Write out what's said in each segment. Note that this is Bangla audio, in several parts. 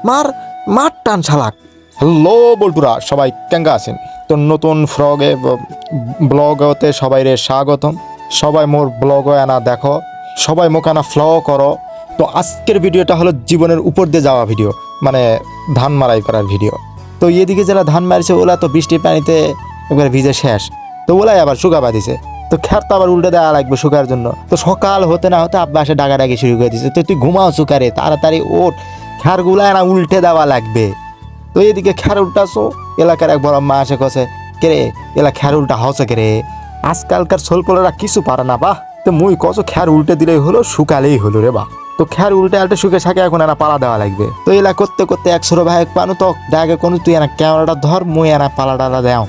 মার মার টান শালাক। হ্যালো বল্টুরা, সবাই কেঙ্গা আছেন? তো নতুন ব্লগতে সবাই রে স্বাগতম। সবাই মোর ব্লগ আনা দেখো, সবাই মোক আনা ফ্লো করো। তো আজকের ভিডিওটা হলো জীবনের উপর দিয়ে যাওয়া ভিডিও, মানে ধান মারাই করার ভিডিও। তো এদিকে যারা ধান মারিছে ওলা তো বৃষ্টির পানিতে একবার ভিজে শেষ, তো ওলাই আবার শুকাবা দিছে। তো খ্যার তো আবার উল্টে দেওয়া লাগবে শুকার জন্য। তো সকাল হতে না হতে আব্বা এসে ডাকাডাকি শুরু করে দিছে, তো তুই ঘুমাও শুকারে, তাড়াতাড়ি ওঠ, খ্যারগুলা না উল্টে দেওয়া লাগবে। তো এদিকে খ্যার উল্টাছো, এলাকার এক বড় মা এসে কছে, কে রে এলা খ্যার উল্টা হচ্ছে কে রে? আজকালকার ছোলপোলেরা কিছু পারে না বাহ। তো মুই কছো খ্যার উল্টে দিলেই হলো, শুকালেই হলো রে বাহ। তো খ্যার উল্টে আলটে শুকে শাকে এখন এনা পালা দেওয়া লাগবে। তো এলা করতে করতে 100 ভাই পানু তো ডাকে কোনো তুই এনা ক্যামেরাটা ধর, মুই এনা পালা ডালা দেও।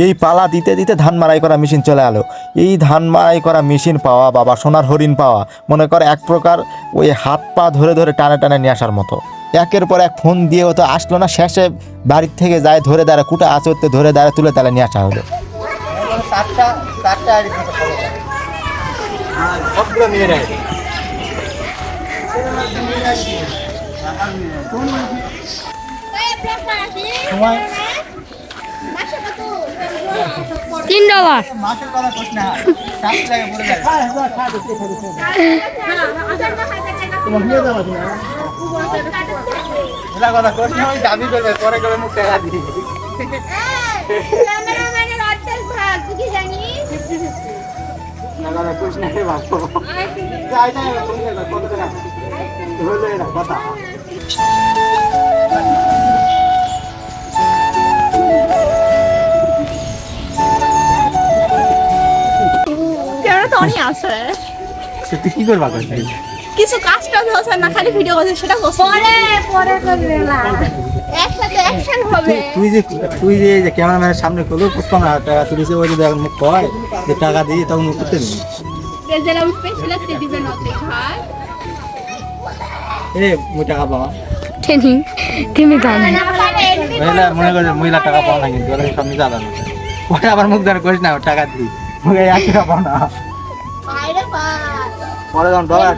এই পালা দিতে দিতে ধান মারাই করা মেশিন চলে আলো। এই ধান মারাই করা মেশিন পাওয়া বাবা, সোনার হরিণ পাওয়া, মনে করে এক প্রকার ওই হাত পা ধরে ধরে টানে টানে নিয়ে আসার মতো। একের পর এক ফোন দিয়ে তো আসলো না, শেষে বাড়ির থেকে যায় ধরে দাঁড়া কুটা আচরতে ধরে দাঁড়া তুলে তালে নিয়ে আসা হলো। $3 দাবি করবে পরে করে মুখ টাকা দিই। কথা তুই কি করবা? কিছু কাজ টাজ হচ্ছে না, খালি ভিডিও করছে, সেটা পরে করবে না, একসাথে অ্যাকশন হবে। তুই যে ক্যামেরাম্যানের সামনে করলো 55,000 টাকা তুলেছে, ওই যদি এখন মুখ কয় যে টাকা দিয়ে তখন মুখ করতে নেই। মুই টাকা পাওয়া মনে করে মহিলা টাকা পাওয়া না, কিন্তু সব মিশা দাম পরে আবার মুখ ধরে করিস না টাকা দিই, টাকা পাও না পরে যখন ডলার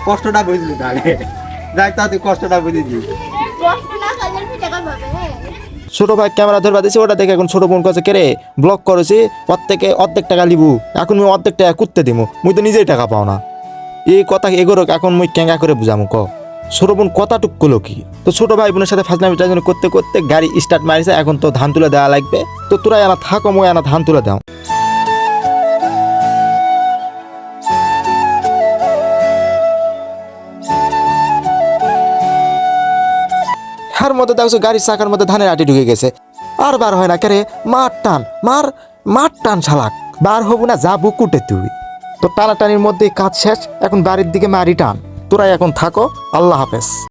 কষ্টটা বুঝলি তাহলে যাই, তা তুই কষ্টটা বুঝেছি। ছোট ভাই ক্যামেরা ধরবা দিছে, ওটা দেখে এখন ছোট বোন কাছে কে রে ব্লগ করেছি, অর্ধেক টাকা লিবু, এখন মুই অর্ধেক টাকা কুত্তে দিমু, মুই তো নিজেই টাকা পাও না। এই কথা এগোরো এখন মুই ক্যাঙ্গা করে বুঝামু ক ছোট বোন কথা টুক করলো কি? তো ছোট ভাই বোনের সাথে ফাজলামি টাজলামি করতে করতে গাড়ি স্টার্ট মারিছে, এখন তো ধান তুলে দেওয়া লাগবে। তো তোরা এনা থাকো, মুই এনা ধান তুলে দাও। হার মধ্যে দেখছো গাড়ির চাকার মধ্যে ধানের আটি ঢুকে গেছে, আর বার হয় না। কে রে মার টান, মার টান শালাক, বার হবো না যাবো কুটে তুই। তো টানাটানির মধ্যে কাজ শেষ, এখন বাড়ির দিকে মারি টান। তোরাই এখন থাকো, আল্লাহ হাফেজ।